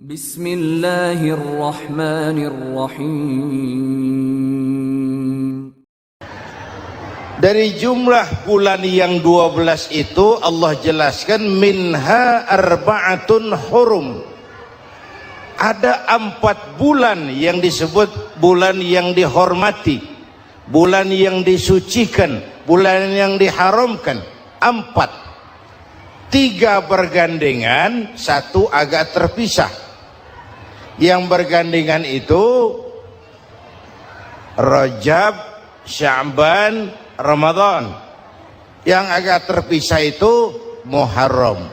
Bismillahirrahmanirrahim. Dari jumlah bulan yang 12 itu Allah jelaskan minha arba'atun hurum. Ada 4 bulan yang disebut bulan yang dihormati, bulan yang disucikan, bulan yang diharamkan. 4, 3 bergandengan, 1 agak terpisah. Yang bergandengan itu Rajab, Sya'ban, Ramadan. Yang agak terpisah itu Muharram.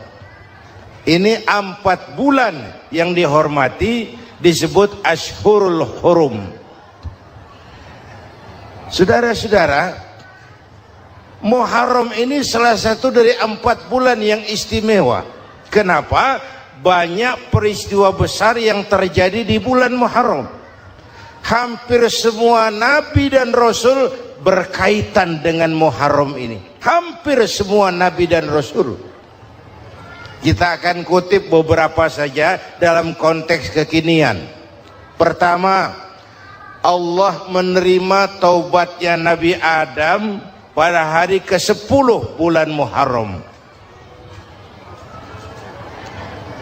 Ini 4 bulan yang dihormati, disebut Ashhurul Hurum. Saudara-saudara, Muharram ini salah satu dari 4 bulan yang istimewa. Kenapa? Banyak peristiwa besar yang terjadi di bulan Muharram. Hampir semua nabi dan rasul berkaitan dengan Muharram ini. Hampir semua nabi dan rasul. Kita akan kutip beberapa saja dalam konteks kekinian. Pertama, Allah menerima taubatnya Nabi Adam pada hari ke-10 bulan Muharram.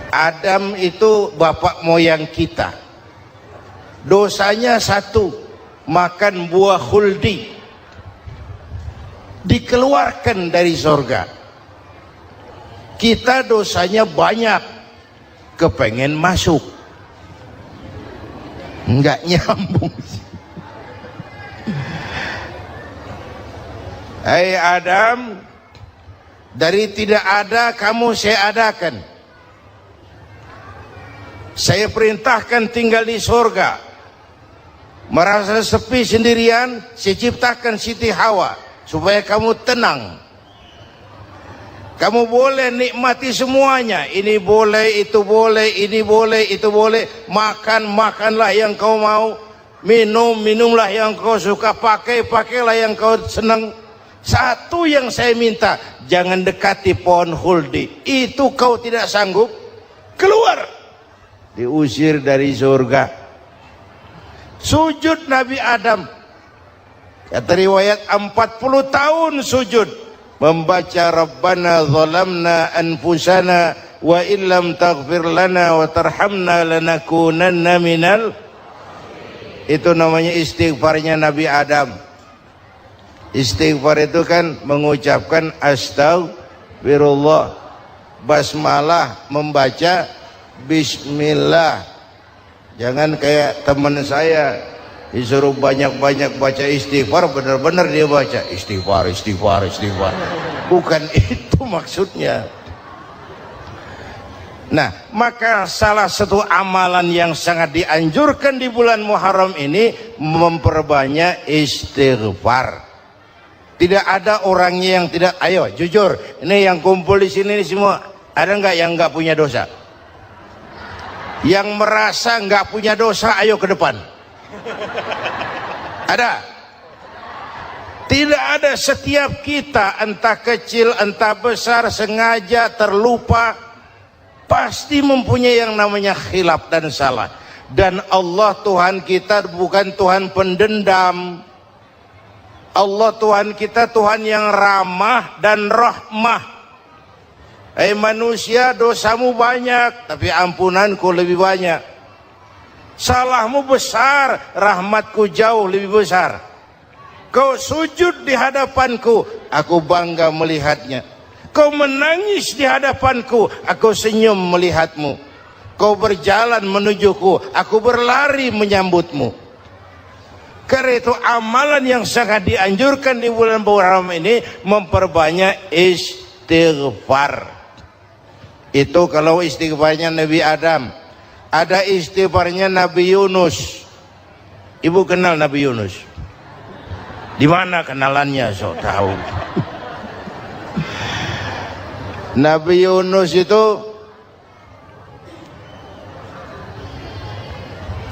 Adam itu bapak moyang kita. Dosanya 1, makan buah khuldi, dikeluarkan dari surga. Kita dosanya banyak, kepengen masuk, enggak nyambung. Hai Adam, dari tidak ada kamu saya adakan. Saya perintahkan tinggal di surga. Merasa sepi sendirian, saya ciptakan Siti Hawa supaya kamu tenang. Kamu boleh nikmati semuanya. Ini boleh, itu boleh, ini boleh, itu boleh. Makan, makanlah yang kau mau. Minum, minumlah yang kau suka. Pakai, pakailah yang kau senang. Satu yang saya minta, jangan dekati pohon khuldi. Itu kau tidak sanggup, keluar. Diusir dari surga. Sujud Nabi Adam, kata riwayat 40 tahun sujud, membaca Rabbana zalamna anfusana wa illam taghfir lana wa tarhamna lanakunanna minal. Itu namanya istighfarnya Nabi Adam. Istighfar itu kan mengucapkan astagfirullah, basmalah, membaca bismillah. Jangan kayak teman saya disuruh banyak-banyak baca istighfar, benar-benar dia baca istighfar, istighfar, istighfar. Bukan itu maksudnya. Nah, maka salah satu amalan yang sangat dianjurkan di bulan Muharram ini memperbanyak istighfar. Tidak ada orangnya yang tidak. Ayo jujur, ini yang kumpul di sini semua, ada nggak yang nggak punya dosa? Yang merasa nggak punya dosa, ayo ke depan. Ada? Tidak ada. Setiap kita, entah kecil entah besar, sengaja, terlupa, pasti mempunyai yang namanya khilaf dan salah. Dan Allah Tuhan kita bukan Tuhan pendendam. Allah Tuhan kita Tuhan yang ramah dan rahmah. Manusia, dosamu banyak, tapi ampunanku lebih banyak. Salahmu besar, rahmatku jauh lebih besar. Kau sujud di hadapanku, aku bangga melihatnya. Kau menangis di hadapanku, aku senyum melihatmu. Kau berjalan menujuku, aku berlari menyambutmu. Karena itu amalan yang sangat dianjurkan di bulan Muharram ini memperbanyak istighfar. Itu kalau istighfarnya Nabi Adam. Ada istighfarnya Nabi Yunus. Ibu kenal Nabi Yunus? Di mana kenalannya? Sok tahu. Nabi Yunus itu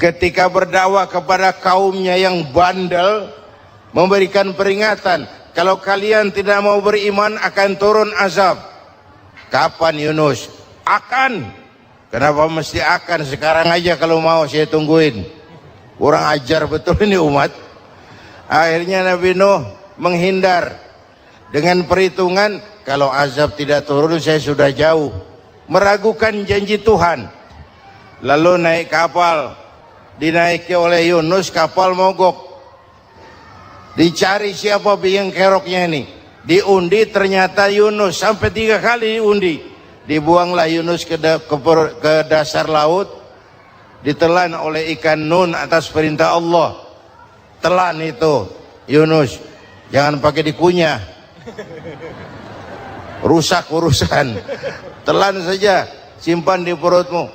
ketika berdakwah kepada kaumnya yang bandel, memberikan peringatan, kalau kalian tidak mau beriman akan turun azab. Kapan Yunus? Akan. Kenapa mesti akan? Sekarang aja kalau mau saya tungguin. Kurang ajar betul ini umat. Akhirnya Nabi Nuh menghindar dengan perhitungan, kalau azab tidak turun saya sudah jauh. Meragukan janji Tuhan. Lalu naik kapal, dinaiki oleh Yunus, kapal mogok. Dicari siapa biang keroknya ini. Diundi ternyata Yunus, sampai 3 kali diundi. Dibuanglah Yunus ke dasar laut, ditelan oleh ikan Nun atas perintah Allah. Telan itu Yunus, jangan pakai dikunyah, rusak urusan. Telan saja, simpan di perutmu.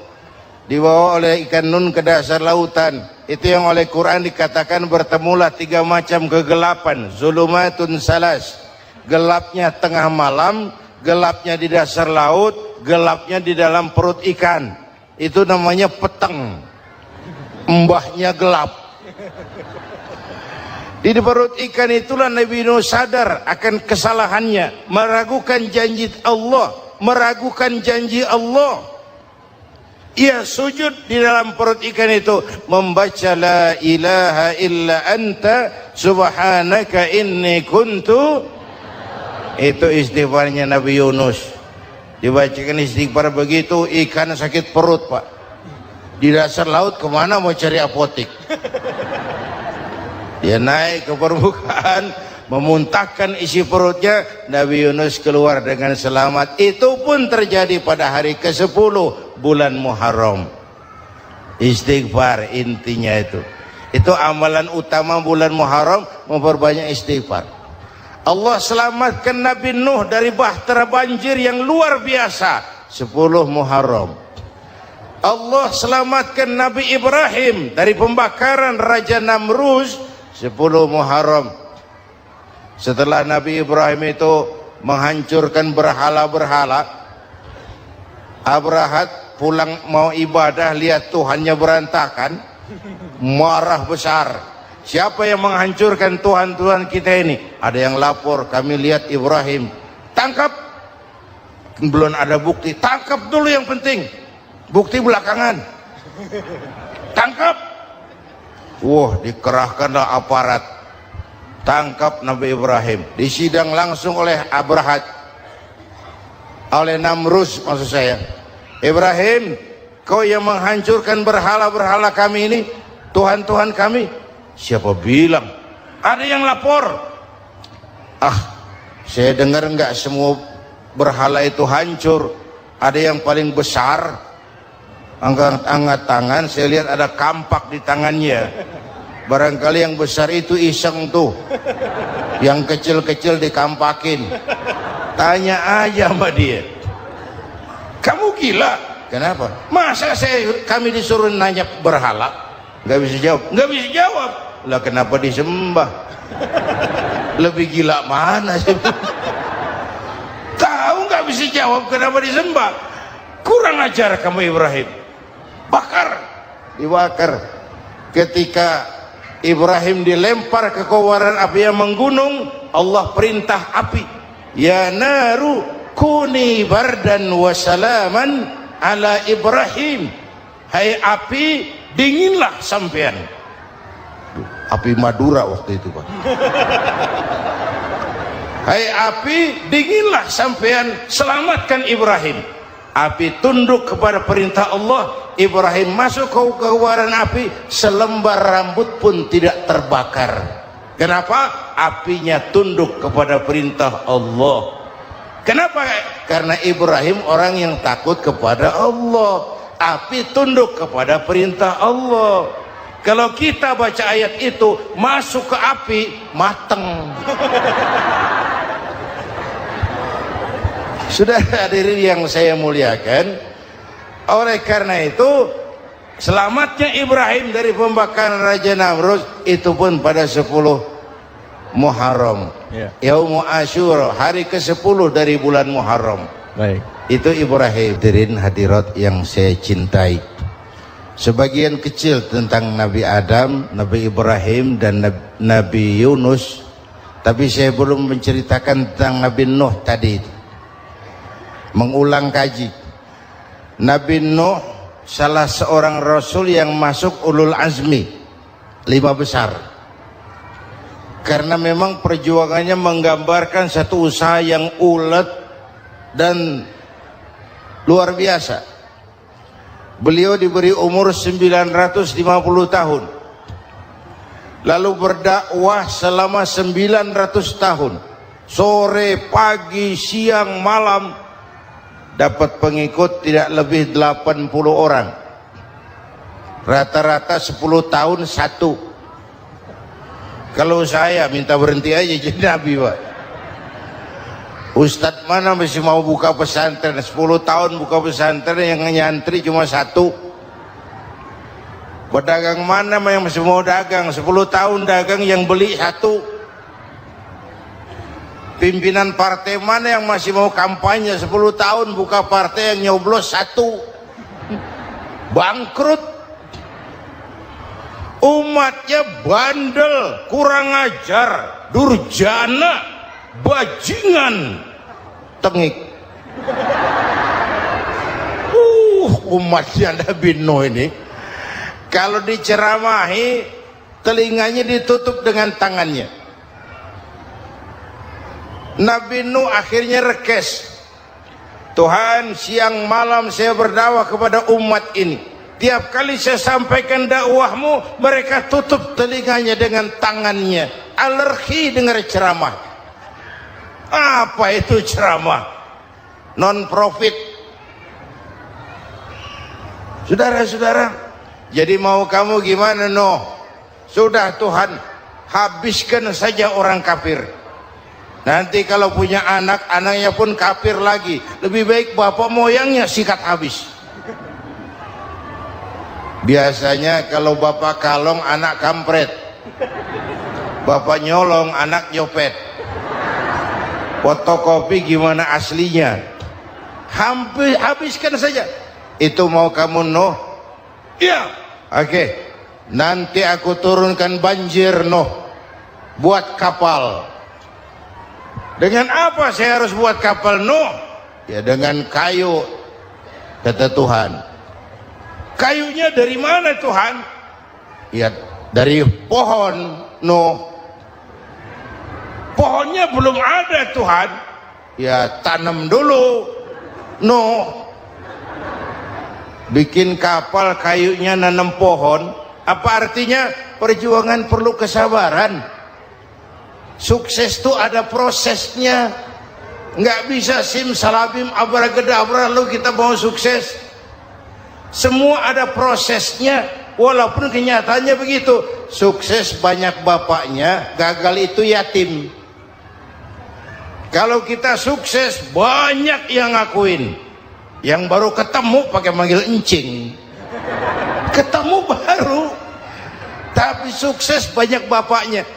Dibawa oleh ikan Nun ke dasar lautan. Itu yang oleh Quran dikatakan bertemulah 3 macam kegelapan. Zulumatun salas, gelapnya tengah malam, gelapnya di dasar laut, gelapnya di dalam perut ikan. Itu namanya peteng, mbahnya gelap. Di perut ikan itulah Nabi Nuh sadar akan kesalahannya, meragukan janji Allah, meragukan janji Allah. Ia sujud di dalam perut ikan itu, membaca la ilaha illa anta subhanaka inni kuntu. Itu istighfarnya Nabi Yunus. Dibacakan istighfar begitu, ikan sakit perut, Pak. Di dasar laut kemana mau cari apotik? Dia naik ke permukaan, memuntahkan isi perutnya. Nabi Yunus keluar dengan selamat. Itu pun terjadi pada hari ke-10 bulan Muharram. Istighfar intinya itu. Itu amalan utama bulan Muharram, memperbanyak istighfar. Allah selamatkan Nabi Nuh dari bahtera banjir yang luar biasa 10 Muharram. Allah selamatkan Nabi Ibrahim dari pembakaran Raja Namrus 10 Muharram. Setelah Nabi Ibrahim itu menghancurkan berhala-berhala, Abrahat pulang mau ibadah, lihat Tuhannya berantakan, marah besar. Siapa yang menghancurkan Tuhan-Tuhan kita ini? Ada yang lapor, kami lihat Ibrahim. Tangkap. Belum ada bukti, tangkap dulu yang penting. Bukti belakangan. Tangkap. Wah, dikerahkanlah aparat. Tangkap Nabi Ibrahim. Disidang langsung oleh Abrahat, oleh Namrus maksud saya. Ibrahim, kau yang menghancurkan berhala-berhala kami ini, Tuhan-Tuhan kami. Siapa bilang? Ada yang lapor. Saya dengar enggak semua berhala itu hancur. Ada yang paling besar, angkat tangan, saya lihat ada kampak di tangannya. Barangkali yang besar itu iseng tuh, yang kecil-kecil dikampakin. Tanya aja sama dia, kamu gila? Kenapa? Masa kami disuruh nanya berhala? Nggak bisa jawab. Nggak bisa jawab. Lah kenapa disembah? Lebih gila mana sih? Tahu nggak bisa jawab kenapa disembah? Kurang ajar kamu Ibrahim. Bakar, dibakar. Ketika Ibrahim dilempar ke kobaran api yang menggunung, Allah perintah api, ya naru kuni bardan wa salaman ala Ibrahim. Hai api, dinginlah sampean. Api Madura waktu itu, Pak. Hai api, dinginlah sampean, selamatkan Ibrahim. Api tunduk kepada perintah Allah. Ibrahim masuk ke kobaran api, selembar rambut pun tidak terbakar. Kenapa? Apinya tunduk kepada perintah Allah. Kenapa? Karena Ibrahim orang yang takut kepada Allah. Api tunduk kepada perintah Allah. Kalau kita baca ayat itu, masuk ke api, mateng. Sudah hadirin yang saya muliakan, oleh karena itu selamatnya Ibrahim dari pembakaran Raja Namrus itu pun pada 10 Muharram, Yaumul Asyura, hari ke-10 dari bulan Muharram. Baik. Itu Ibrahim. Hadirin hadirat yang saya cintai, sebagian kecil tentang Nabi Adam, Nabi Ibrahim dan Nabi Yunus, tapi saya belum menceritakan tentang Nabi Nuh tadi. Mengulang kaji. Nabi Nuh salah seorang rasul yang masuk ulul azmi 5 besar, karena memang perjuangannya menggambarkan satu usaha yang ulet dan luar biasa. Beliau diberi umur 950 tahun, lalu berdakwah selama 900 tahun, sore, pagi, siang, malam, dapat pengikut tidak lebih 80 orang, rata-rata 10 tahun satu. Kalau saya minta berhenti aja jadi nabi, Pak. Ustadz mana masih mau buka pesantren 10 tahun buka pesantren, yang nyantri cuma 1. Pedagang mana yang masih mau dagang 10 tahun dagang yang beli 1. Pimpinan partai mana yang masih mau kampanye 10 tahun buka partai yang nyoblos 1. Bangkrut. Umatnya bandel, kurang ajar, durjana, bajingan, tengik. Umatnya Nabi Nuh ini kalau diceramahi telinganya ditutup dengan tangannya. Nabi Nuh akhirnya rekes, Tuhan, siang malam saya berdakwah kepada umat ini. Tiap kali saya sampaikan dakwahmu, mereka tutup telinganya dengan tangannya. Alergi dengar ceramah. Apa itu ceramah? Non profit. Saudara-saudara, jadi mau kamu gimana, Nuh? Sudah Tuhan, habiskan saja orang kafir. Nanti kalau punya anak, anaknya pun kafir lagi. Lebih baik bapak moyangnya sikat habis. Biasanya kalau bapak kalong, anak kampret. Bapak nyolong, anak nyopet. Fotokopi gimana aslinya? Hampir habiskan saja. Itu mau kamu, Nuh? Iya. Oke. Nanti aku turunkan banjir, Nuh. Buat kapal. Dengan apa saya harus buat kapal, Nuh? Ya dengan kayu, kata Tuhan. Kayunya dari mana, Tuhan? Ya dari pohon, Nuh. Pohonnya belum ada, Tuhan. Ya tanam dulu, Nuh. Bikin kapal kayunya nanam pohon. Apa artinya? Perjuangan perlu kesabaran. Sukses itu ada prosesnya. Nggak bisa simsalabim abracadabra lalu kita mau sukses. Semua ada prosesnya, walaupun kenyataannya begitu. Sukses banyak bapaknya, gagal itu yatim. Kalau kita sukses banyak yang ngakuin, yang baru ketemu pakai manggil encing. Ketemu baru, tapi sukses banyak bapaknya.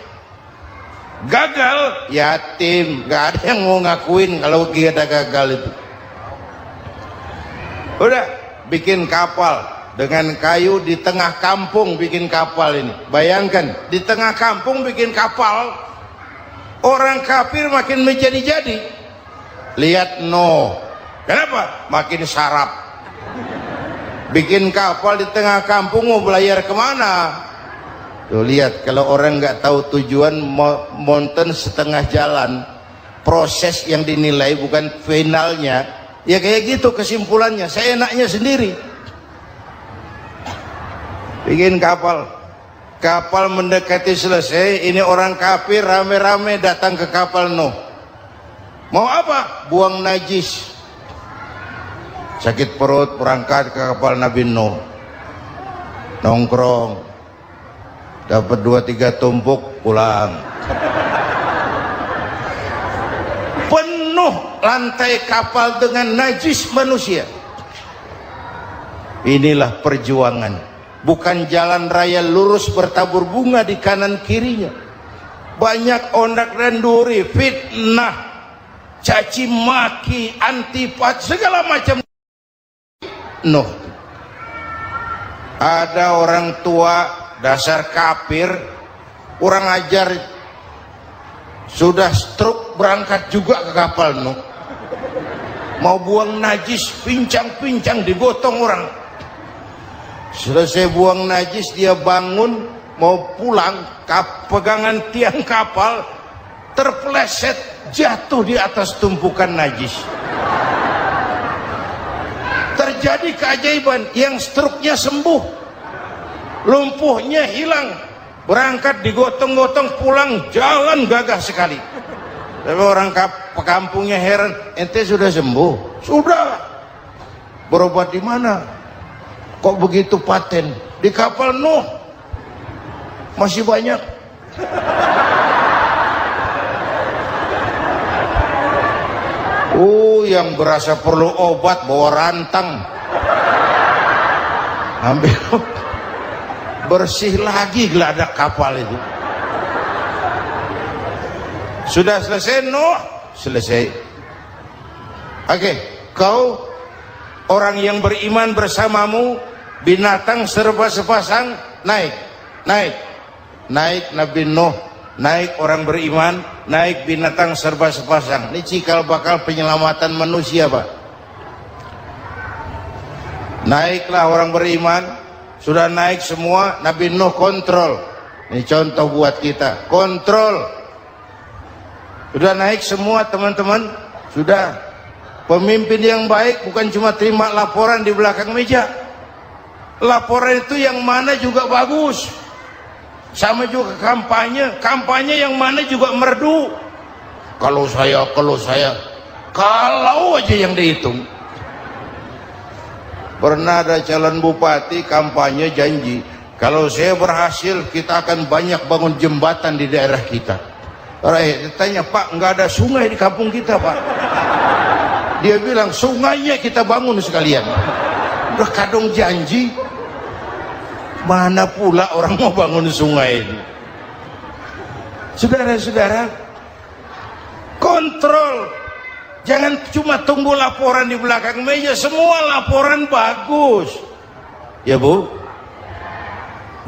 Gagal yatim, gak ada yang mau ngakuin kalau kita gagal itu. Udah bikin kapal dengan kayu di tengah kampung, bikin kapal ini. Bayangkan di tengah kampung bikin kapal, orang kafir makin menjadi-jadi. Lihat Nuh, kenapa? Makin sarap. Bikin kapal di tengah kampung, mau belayar kemana? Tuh lihat, kalau orang nggak tahu tujuan, mountain setengah jalan. Proses yang dinilai bukan finalnya. Ya kayak gitu kesimpulannya. Saya enaknya sendiri. Bikin kapal. Kapal mendekati selesai. Ini orang kafir rame-rame datang ke kapal Nuh. Mau apa? Buang najis. Sakit perut berangkat ke kapal Nabi Nuh. Nongkrong. Dapat 2-3 tumpuk pulang. Penuh lantai kapal dengan najis manusia. Inilah perjuangan. Bukan jalan raya lurus bertabur bunga di kanan kirinya. Banyak ondak dan duri, fitnah, caci maki, antipat, segala macam. Nuh. Ada orang tua dasar kafir, kurang ajar, sudah stroke berangkat juga ke kapal Nuh. Mau buang najis, pincang-pincang digotong orang. Selesai buang najis, dia bangun mau pulang, pegangan tiang kapal terpeleset, jatuh di atas tumpukan najis. Terjadi keajaiban, yang struknya sembuh, lumpuhnya hilang, berangkat digotong-gotong pulang, jalan gagah sekali. Tapi orang kampungnya heran, ente sudah sembuh? Sudah. Berobat di mana? Kok begitu paten? Di kapal Nuh. Masih banyak. Yang berasa perlu obat bawa rantang, ambil bersih lagi geladak kapal itu. Sudah selesai Nuh? Selesai. Oke, kau orang yang beriman bersamamu, binatang serba sepasang, naik Nabi Nuh, naik orang beriman, naik binatang serba sepasang. Ini cikal bakal penyelamatan manusia, Pak. Naiklah orang beriman, sudah naik semua, Nabi Nuh kontrol. Ini contoh buat kita, kontrol. Sudah naik semua teman-teman, sudah. Pemimpin yang baik bukan cuma terima laporan di belakang meja. Laporan itu yang mana juga bagus. Sama juga kampanye yang mana juga merdu. Kalau aja yang dihitung. Pernah ada calon bupati kampanye janji, kalau saya berhasil kita akan banyak bangun jembatan di daerah kita. Rakyat ditanya, Pak, nggak ada sungai di kampung kita, Pak. Dia bilang, sungainya kita bangun sekalian. Udah kadung janji, mana pula orang mau bangun sungai ini. Saudara-saudara, kontrol. Jangan cuma tunggu laporan di belakang meja, semua laporan bagus. Ya, Bu?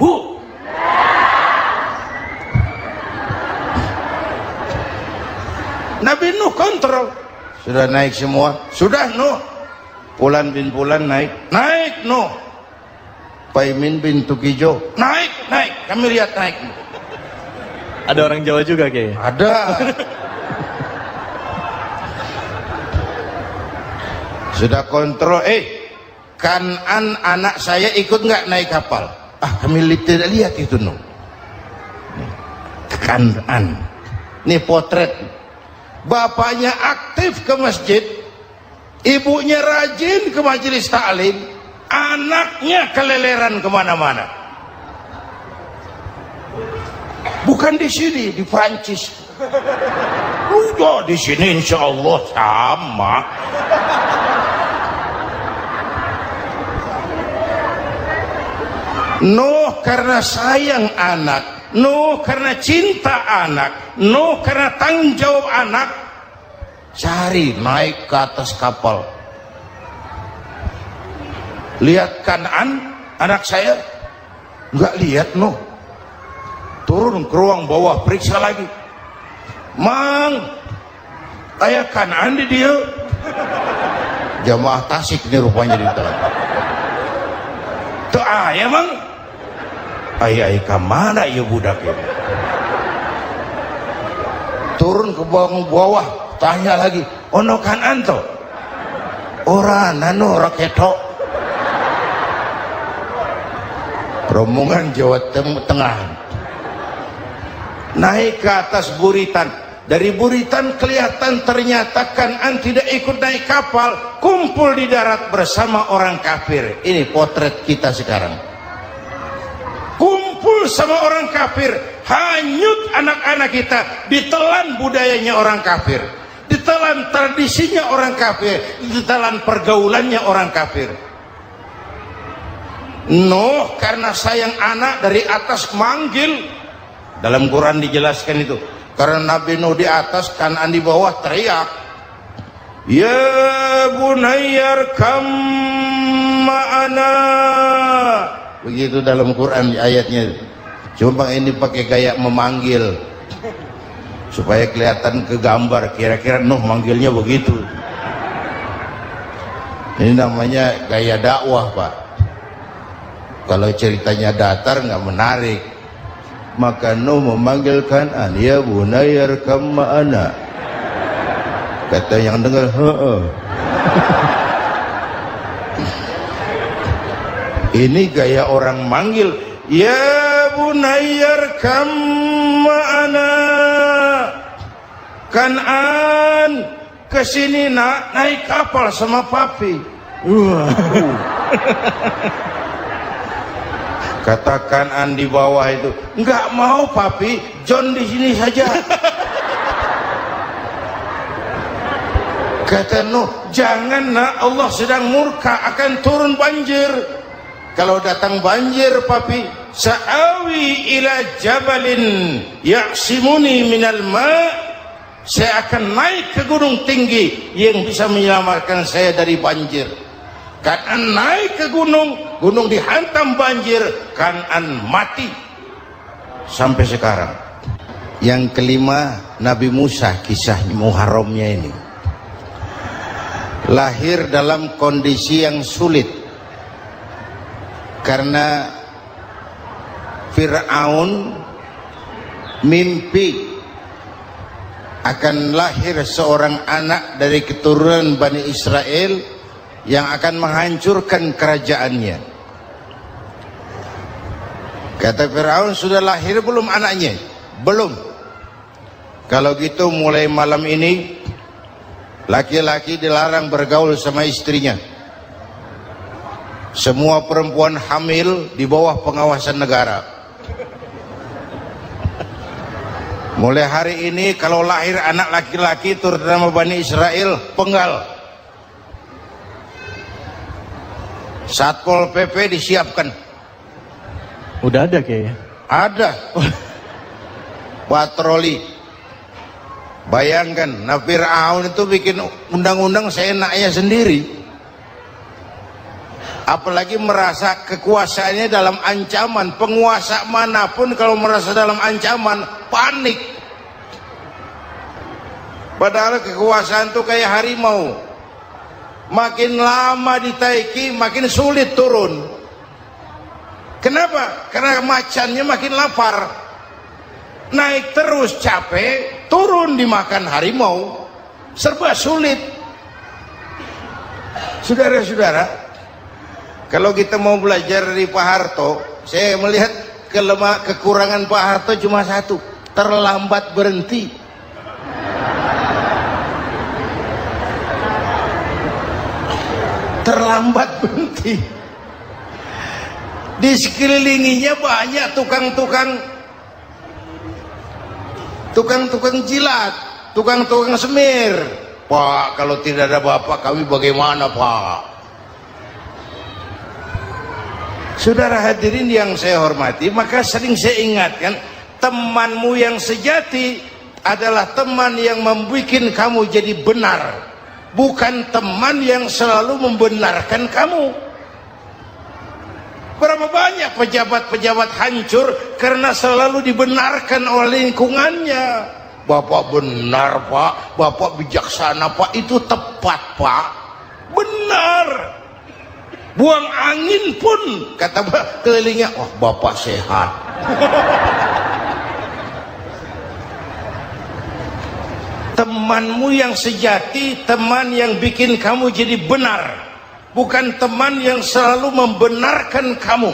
Bu? Nabi Nuh kontrol. Sudah naik semua? Sudah, Nuh. Pulan bin Pulan naik Nuh. Paimin bin Tukijo naik. Kami lihat naik. Ada orang Jawa juga kayaknya. Ada. Sudah kontrol. Kanan anak saya ikut nggak naik kapal? Kami tidak lihat itu, Nuh. Kanan. Nih potret. Bapaknya aktif ke masjid, ibunya rajin ke majelis taklim, anaknya keleleran kemana-mana. Bukan di sini, di Prancis. Udah di sini insya Allah sama. Nuh karena sayang anak, Nuh karena cinta anak, Nuh karena tanggung jawab anak, cari naik ke atas kapal. Lihat Kan'an, anak saya, nggak lihat Nuh. Turun ke ruang bawah, periksa lagi. Mang, kayak Kan'an di dia. Jamaah Tasik ini rupanya di dalam. Tuh ayah Mang. Ayah kemana ya budak ya? Turun ke bawah, tanya lagi. Ono Kan'an to? Ora nano raketo. Rombongan Jawa Tengah. Naik ke atas buritan. Dari buritan kelihatan ternyata Kan'an tidak ikut naik kapal, kumpul di darat bersama orang kafir. Ini potret kita sekarang. Kumpul sama orang kafir, hanyut anak-anak kita, ditelan budayanya orang kafir, ditelan tradisinya orang kafir, ditelan pergaulannya orang kafir. Nuh karena sayang anak dari atas manggil. Dalam Quran dijelaskan itu. Karena Nabi Nuh di atas, Kan'an di bawah, teriak, ya bunayyar kam ma'ana. Begitu dalam Quran ayatnya. Cuma ini pakai gaya memanggil supaya kelihatan kegambar, kira-kira Nuh manggilnya begitu. Ini namanya gaya dakwah, Pak. Kalau ceritanya datar nggak menarik. Maka Nuh memanggil Kan'an, ya bunayya arkam ma'ana. Kata yang dengar, ini gaya orang manggil, ya bunayya arkam ma'ana. Kan'an, kesini nak, naik kapal sama papi. Kata Kan'an di bawah itu, enggak mau papi, John di sini saja. Kata Nuh, jangan nak, Allah sedang murka, akan turun banjir. Kalau datang banjir papi, sa'awi ila jabalin ya'simuni minal ma', saya akan naik ke gunung tinggi yang bisa menyelamatkan saya dari banjir. Kan'an naik ke gunung, gunung dihantam banjir, Kan'an mati sampai sekarang. Yang kelima, Nabi Musa, kisah Muharramnya ini lahir dalam kondisi yang sulit karena Fir'aun mimpi akan lahir seorang anak dari keturunan Bani Israel yang akan menghancurkan kerajaannya. Kata Fir'aun, sudah lahir belum anaknya? Belum. Kalau gitu mulai malam ini laki-laki dilarang bergaul sama istrinya. Semua perempuan hamil di bawah pengawasan negara. Mulai hari ini kalau lahir anak laki-laki terutama Bani Israel, penggal. Satpol PP disiapkan. Udah ada kayaknya. Ada. Patroli. Bayangkan, nah Fir'aun itu bikin undang-undang seenaknya sendiri. Apalagi merasa kekuasaannya dalam ancaman. Penguasa manapun kalau merasa dalam ancaman, panik. Padahal kekuasaan itu kayak harimau. Makin lama ditaiki, makin sulit turun. Kenapa? Karena macannya makin lapar. Naik terus capek, turun dimakan harimau. Serba sulit. Saudara-saudara, kalau kita mau belajar dari Pak Harto, saya melihat kekurangan Pak Harto cuma satu, terlambat berhenti. Terlambat berhenti. Di sekelilinginya banyak tukang jilat, tukang semir. Pak, kalau tidak ada bapak kami bagaimana Pak? Saudara hadirin yang saya hormati, maka sering saya ingatkan, temanmu yang sejati adalah teman yang membuat kamu jadi benar, bukan teman yang selalu membenarkan kamu. Berapa banyak pejabat-pejabat hancur karena selalu dibenarkan oleh lingkungannya. Bapak benar Pak, Bapak bijaksana Pak, itu tepat Pak, benar. Buang angin pun kata kelilingnya, oh Bapak sehat. Temanmu yang sejati, teman yang bikin kamu jadi benar, bukan teman yang selalu membenarkan kamu.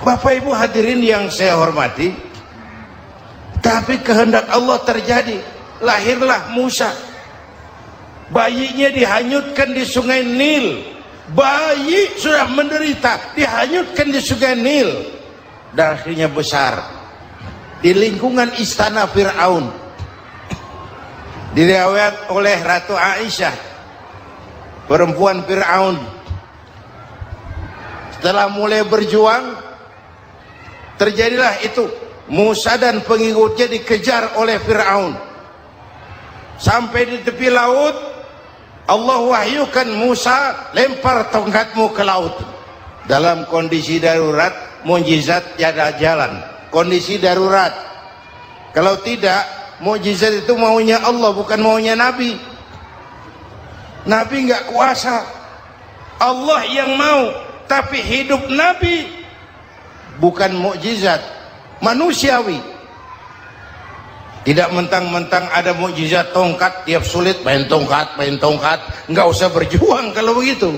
Bapak Ibu hadirin yang saya hormati, tapi kehendak Allah terjadi. Lahirlah Musa. Bayinya dihanyutkan di sungai Nil. Bayi sudah menderita, dihanyutkan di sungai Nil. Dan akhirnya besar di lingkungan istana Fir'aun, diriwayat oleh Ratu Aisyah, perempuan Fir'aun. Setelah mulai berjuang, terjadilah itu, Musa dan pengikutnya dikejar oleh Fir'aun. Sampai di tepi laut, Allah wahyukan Musa, lempar tongkatmu ke laut. Dalam kondisi darurat, mukjizat tiada jalan. Kondisi darurat. Kalau tidak, mukjizat itu maunya Allah, bukan maunya Nabi. Nabi nggak kuasa. Allah yang mau. Tapi hidup Nabi bukan mukjizat manusiawi. Tidak mentang-mentang ada mukjizat tongkat, tiap sulit main tongkat, nggak usah berjuang kalau begitu.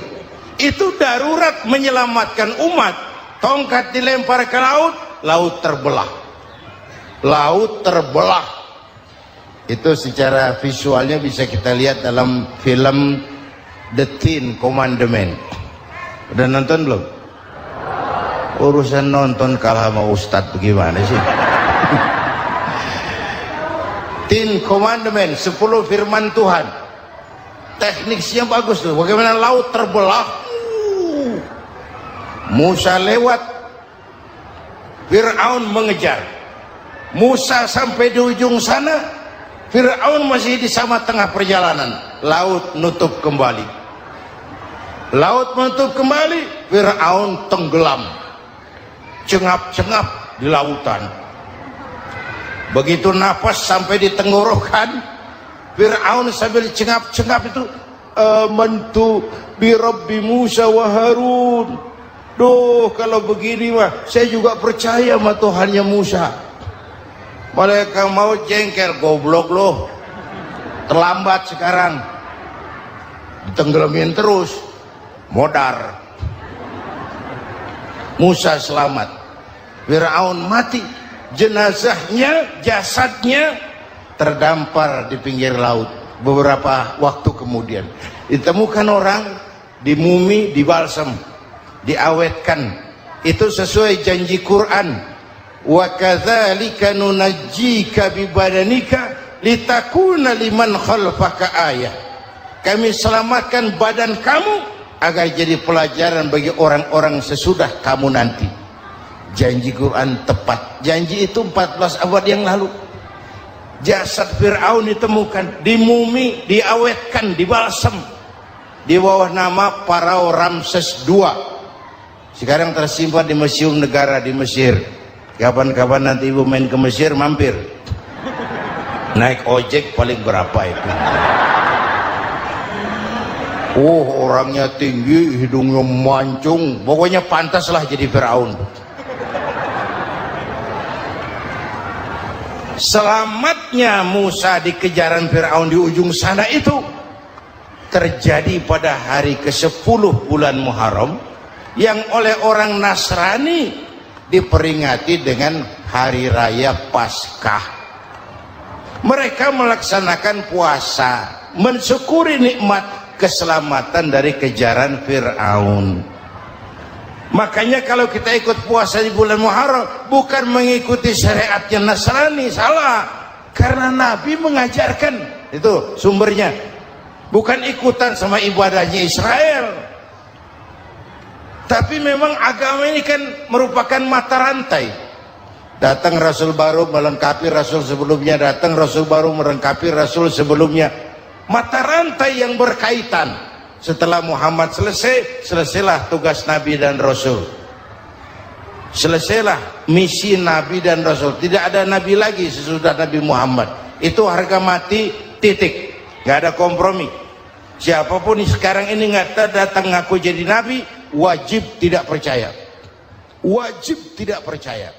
Itu darurat menyelamatkan umat. Tongkat dilempar ke laut, laut terbelah. Laut terbelah. Itu secara visualnya bisa kita lihat dalam film The Ten Commandments. Udah nonton belum? Urusan nonton kalah sama Ustadz bagaimana sih? Ten Commandments, 10 firman Tuhan. Tekniknya bagus tuh. Bagaimana laut terbelah. Musa lewat, Fir'aun mengejar. Musa sampai di ujung sana, Fir'aun masih di sama tengah perjalanan. Laut nutup kembali. Laut menutup kembali, Fir'aun tenggelam, cengap-cengap di lautan. Begitu napas sampai di tenggorokan, Fir'aun sambil cengap-cengap itu, amantu bi Rabbi Musa wa Harun. Duh, kalau begini mah saya juga percaya sama Tuhannya Musa. Mereka mau jengkel, goblok loh, terlambat sekarang, ditenggelamin terus, modar. Musa selamat, Fir'aun mati, jenazahnya, jasadnya terdampar di pinggir laut. Beberapa waktu kemudian ditemukan orang di mumi, di balsam, diawetkan. Itu sesuai janji Quran, wa kadzalika nunajjika bi badanika litakuna liman khalfaka ayah. Kami selamatkan badan kamu agar jadi pelajaran bagi orang-orang sesudah kamu nanti. Janji Quran tepat. Janji itu 14 abad yang lalu. Jasad Fir'aun ditemukan di mumi, diawetkan, dibalsam di bawah nama Pharao Ramses II. Sekarang tersimpan di Museum Negara di Mesir. Kapan-kapan nanti ibu main ke Mesir, mampir. Naik ojek paling berapa itu? Orangnya tinggi, hidungnya mancung, pokoknya pantaslah jadi Firaun. Selamatnya Musa di kejaran Firaun di ujung sana itu terjadi pada hari ke-10 bulan Muharram, yang oleh orang Nasrani diperingati dengan hari raya Paskah. Mereka melaksanakan puasa, mensyukuri nikmat keselamatan dari kejaran Fir'aun. Makanya kalau kita ikut puasa di bulan Muharram, bukan mengikuti syariatnya Nasrani, salah. Karena Nabi mengajarkan, itu sumbernya, bukan ikutan sama ibadahnya Israel. Tapi memang agama ini kan merupakan mata rantai. Datang Rasul baru melengkapi Rasul sebelumnya, datang Rasul baru melengkapi Rasul sebelumnya. Mata rantai yang berkaitan. Setelah Muhammad selesai, selesailah tugas Nabi dan Rasul. Selesailah misi Nabi dan Rasul. Tidak ada Nabi lagi sesudah Nabi Muhammad. Itu harga mati, titik. Gak ada kompromi. Siapapun sekarang ini nggak datang ngaku jadi Nabi, wajib tidak percaya. Wajib tidak percaya.